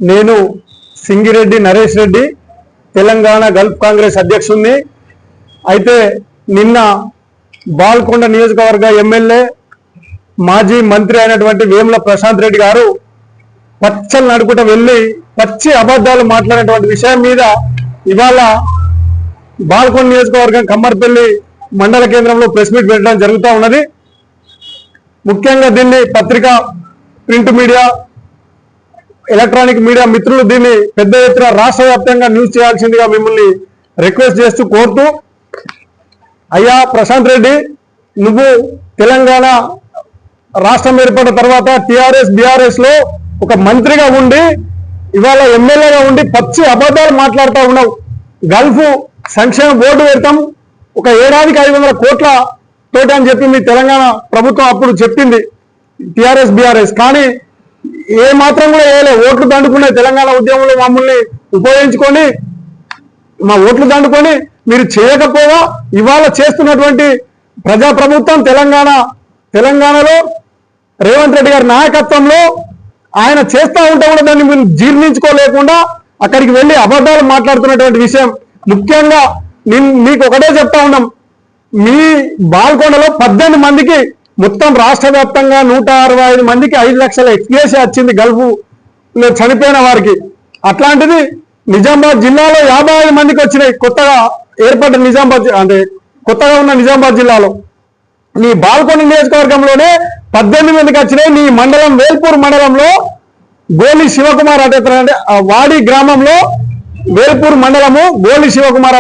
నేను సింగిరెడ్డి నరేష్ రెడ్డి తెలంగాణ గల్ఫ్ కాంగ్రెస్ అధ్యక్షుడిని. అయితే నిన్న బాల్కొండ నియోజకవర్గ ఎమ్మెల్యే మాజీ మంత్రి అయినటువంటి వేముల ప్రశాంత్ రెడ్డి గారు పచ్చలు నడుపుట వెళ్ళి పచ్చి అబద్ధాలు మాట్లాడినటువంటి విషయం మీద ఇవాళ బాల్కొండ నియోజకవర్గం కమ్మర్పల్లి మండల కేంద్రంలో ప్రెస్ మీట్ పెట్టడం జరుగుతూ ఉన్నది. ముఖ్యంగా దీన్ని పత్రిక, ప్రింట్ మీడియా, ఎలక్ట్రానిక్ మీడియా మిత్రులు దీన్ని పెద్ద ఎత్తున రాష్ట్ర వ్యాప్తంగా న్యూస్ చేయాల్సిందిగా మిమ్మల్ని రిక్వెస్ట్ చేస్తూ కోరుతూ, అయ్యా ప్రశాంత్ రెడ్డి, నువ్వు తెలంగాణ రాష్ట్రం ఏర్పడిన తర్వాత టిఆర్ఎస్ బిఆర్ఎస్ లో ఒక మంత్రిగా ఉండి ఇవాళ ఎమ్మెల్యేగా ఉండి పచ్చి అబద్ధాలు మాట్లాడుతూ ఉన్నావు. గల్ఫ్ సంక్షేమ బోర్డు పెడతాం, ఒక ఏడాదికి 500 కోట్ల తోటి అని చెప్పి మీ తెలంగాణ ప్రభుత్వం అప్పుడు చెప్పింది టిఆర్ఎస్ బిఆర్ఎస్. కానీ ఏ మాత్రం కూడా వేయలే. ఓట్లు దండుకునే తెలంగాణ ఉద్యమంలో మమ్మల్ని ఉపయోగించుకొని మా ఓట్లు దండుకొని మీరు చేయకపోగా ఇవాళ చేస్తున్నటువంటి ప్రజాప్రభుత్వం తెలంగాణలో రేవంత్ రెడ్డి గారి నాయకత్వంలో ఆయన చేస్తూ ఉంటే కూడా దాన్ని మీరు జీర్ణించుకోలేకుండా అక్కడికి వెళ్ళి అబద్ధాలు మాట్లాడుతున్నటువంటి విషయం. ముఖ్యంగా మీకు ఒకటే చెప్తా ఉన్నాం, మీ బాల్కొండలో 18 మందికి మొత్తం రాష్ట్ర వ్యాప్తంగా 165 మందికి 5 లక్షల ఎక్స్గ్రేషియా వచ్చింది గల్ఫ్ చనిపోయిన వారికి. అట్లాంటిది నిజామాబాద్ జిల్లాలో 55 మందికి వచ్చినాయి. కొత్తగా ఏర్పడ్డ నిజామాబాద్ అంటే కొత్తగా ఉన్న నిజామాబాద్ జిల్లాలో. నీ బాల్కొండ నియోజకవర్గంలోనే 18 మందికి వచ్చినాయి. నీ మండలం వేల్పూర్ మండలంలో గోలి శివకుమార్ అంటే వాడి గ్రామంలో వేల్పూర్ మండలము గోలి శివకుమార్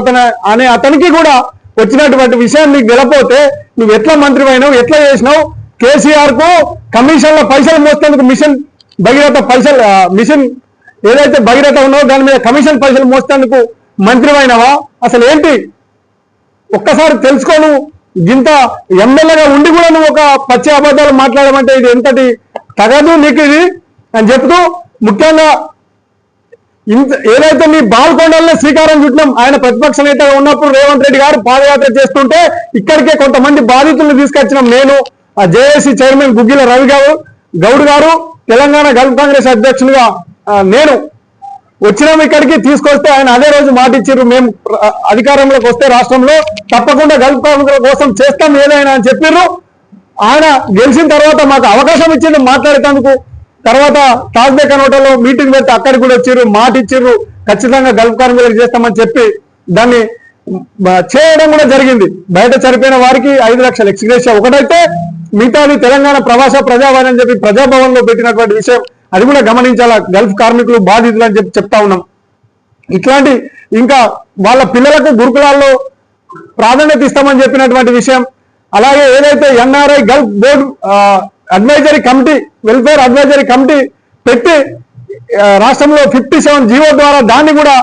అనే అతనికి కూడా వచ్చినటువంటి విషయం నీకు గెలపోతే నువ్వు ఎట్లా మంత్రి అయినావు, ఎట్లా చేసినావు? కేసీఆర్ కు కమిషన్ల పైసలు మోస్తేందుకు మిషన్ భగీరథ పైసలు మిషన్ ఏదైతే భగీరథ ఉన్నదో దాని మీద కమిషన్ పైసలు మోస్తేందుకు మంత్రి అయినావా? అసలు ఏంటి ఒక్కసారి తెలుసుకోను. ఇంత ఎమ్మెల్యేగా ఉండి కూడా నువ్వు ఒక పచ్చి అబద్ధాలు మాట్లాడమంటే ఇది ఎంతటి తగదు నీకు ఇది అని చెప్తూ, ముఖ్యంగా ఏదైతే మీ బాల్కొండల్లో శ్రీకారం చుట్టినాం, ఆయన ప్రతిపక్ష నేతగా ఉన్నప్పుడు రేవంత్ రెడ్డి గారు పాదయాత్ర చేస్తుంటే ఇక్కడికే కొంతమంది బాధితులను తీసుకొచ్చినాం. నేను ఆ జేఏసీ చైర్మన్ గుగ్గిల రవి గౌడ్ గారు, తెలంగాణ గల్ఫ్ కాంగ్రెస్ అధ్యక్షులుగా నేను వచ్చినాం. ఇక్కడికి తీసుకొస్తే ఆయన అదే రోజు మాట ఇచ్చారు, మేము అధికారంలోకి వస్తే రాష్ట్రంలో తప్పకుండా గల్ఫ్ కాంగ్రెస్ కోసం చేస్తాం ఏదైనా అని చెప్పారు. ఆయన గెలిచిన తర్వాత మాకు అవకాశం ఇచ్చిండు మాట్లాడేందుకు. తర్వాత తాజ్బేక్ హోటల్లో మీటింగ్ పెడితే అక్కడికి కూడా వచ్చారు, మాట ఇచ్చారు ఖచ్చితంగా గల్ఫ్ కాంగ్రెస్ చేస్తామని చెప్పి దాన్ని చేయడం కూడా జరిగింది. బయట చనిపోయిన వారికి 5 లక్షల ఎక్స్గ్రేషియా ఒకటైతే మిగతాది తెలంగాణ ప్రవాస ప్రజావాణి అని చెప్పి ప్రజాభవన్ లో పెట్టినటువంటి విషయం అది కూడా గమనించాలా. గల్ఫ్ కార్మికులు బాధితులు అని చెప్పి చెప్తా ఉన్నాం. ఇట్లాంటి ఇంకా వాళ్ళ పిల్లలకు గురుకులాల్లో ప్రాధాన్యత ఇస్తామని చెప్పినటువంటి విషయం. అలాగే ఏదైతే NRI Gulf board advisory committee, welfare advisory committee పెట్టి రాష్ట్రంలో 57 జీవో ద్వారా దాన్ని కూడా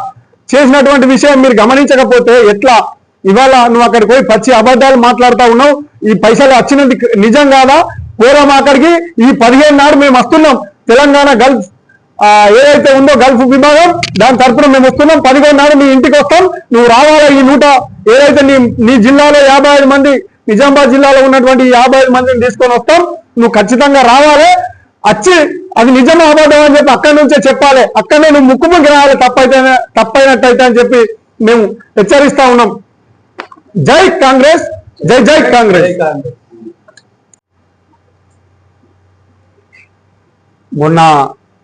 చేసినటువంటి విషయం మీరు గమనించకపోతే ఎట్లా? ఇవాళ నువ్వు అక్కడికి పోయి పచ్చి అబద్ధాలు మాట్లాడుతూ ఉన్నావు. ఈ పైసలు వచ్చినది నిజం కాదా? పూర్వం అక్కడికి ఈ 15 నాడు మేము వస్తున్నాం. తెలంగాణ గల్ఫ్ ఏదైతే ఉందో గల్ఫ్ విభాగం దాని తరఫున మేము వస్తున్నాం. 15 నాడు మీ ఇంటికి వస్తాం. నువ్వు రావాలా? ఈ 100 ఏదైతే నీ జిల్లాలో 55 మంది, నిజామాబాద్ జిల్లాలో ఉన్నటువంటి 55 మందిని తీసుకొని వస్తాం. నువ్వు ఖచ్చితంగా రావాలి. వచ్చి అది నిజమా అబద్ధం అని చెప్పి అక్కడి నుంచే చెప్పాలి. అక్కడనే నువ్వు ముక్కుముక్కి రావాలి తప్పైనట్టయితే అని చెప్పి మేము హెచ్చరిస్తా ఉన్నాం. జై కాంగ్రెస్, జై జై కాంగ్రెస్. మొన్న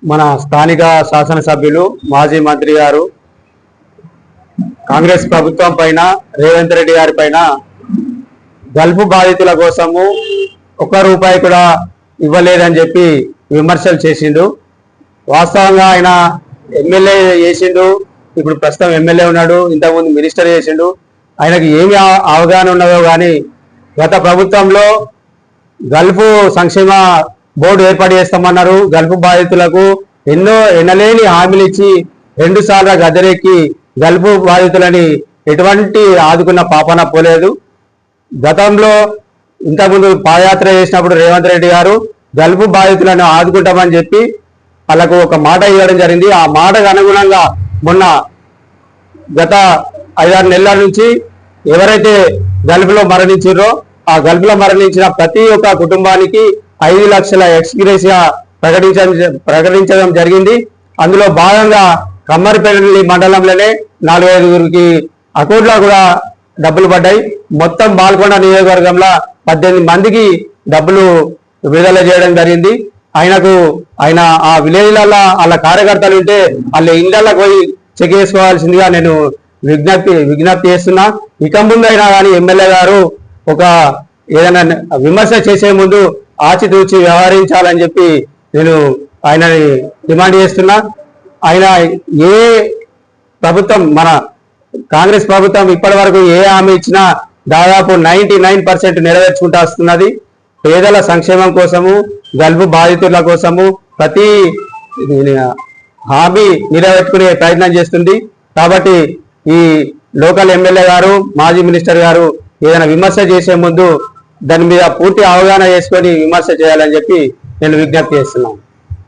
మన స్థానిక శాసనసభ్యులు మాజీ మంత్రి గారు కాంగ్రెస్ ప్రభుత్వం పైన, రేవంత్ రెడ్డి గారి పైన గల్ఫ్ బాధితుల కోసము ₹1 కూడా ఇవ్వలేదని చెప్పి విమర్శలు చేసిండు. వాస్తవంగా ఆయన ఎమ్మెల్యే చేసిండు, ఇప్పుడు ప్రస్తుతం ఎమ్మెల్యే ఉన్నాడు, ఇంతకుముందు మినిస్టర్ చేసిండు. ఆయనకు ఏమి అవగాహన ఉన్నదో కానీ గత ప్రభుత్వంలో గల్ఫ్ సంక్షేమ బోర్డు ఏర్పాటు చేస్తామన్నారు. గల్ఫ్ బాధితులకు ఎన్నలేని హామీలు ఇచ్చి 2 సార్లు గద్దెరెక్కి గల్ఫ్ బాధితులని ఎటువంటి ఆదుకున్న పాపన పోలేదు. గతంలో ఇంతకుముందు పాదయాత్ర చేసినప్పుడు రేవంత్ రెడ్డి గారు గల్ఫ్ బాధితులను ఆదుకుంటామని చెప్పి వాళ్ళకు ఒక మాట ఇవ్వడం జరిగింది. ఆ మాటకు అనుగుణంగా మొన్న గత 5-6 నెలల నుంచి ఎవరైతే గల్ఫ్లో మరణించారో ఆ గల్ఫ్లో మరణించిన ప్రతి ఒక్క కుటుంబానికి 5 లక్షల ఎక్స్గ్రేషియా ప్రకటించడం జరిగింది. అందులో భాగంగా కమ్మరిపల్లి మండలంలోనే 4-5 అకౌంట్లో కూడా డబ్బులు పడ్డాయి. మొత్తం బాల్కొండ నియోజకవర్గంలో 18 మందికి డబ్బులు విడుదల చేయడం జరిగింది. ఆయన ఆ విలేజ్లలో వాళ్ళ కార్యకర్తలు ఉంటే వాళ్ళ ఇళ్లలో పోయి చెక్ చేసుకోవాల్సిందిగా నేను విజ్ఞప్తి చేస్తున్నా. ఇక ముందు అయినా కానీ ఎమ్మెల్యే గారు ఒక ఏదైనా విమర్శ చేసే ముందు ఆచితూచి వ్యవహరించాలని చెప్పి నేను ఆయనని డిమాండ్ చేస్తున్నా. ఆయన ఏ ప్రభుత్వం మన కాంగ్రెస్ ప్రభుత్వం ఇప్పటి వరకు ఏ హామీ ఇచ్చినా దాదాపు 99% నెరవేర్చుకుంటూ వస్తున్నది. పేదల సంక్షేమం కోసము, గల్ఫ్ బాధితుల కోసము ప్రతి హామీ నెరవేర్చుకునే ప్రయత్నం చేస్తుంది. కాబట్టి ఈ లోకల్ ఎమ్మెల్యే గారు, మాజీ మినిస్టర్ గారు ఏదైనా విమర్శ చేసే ముందు దాని మీద పూర్తి అవగాహన చేసుకొని విమర్శ చేయాలని చెప్పి నేను విజ్ఞప్తి చేస్తున్నాను.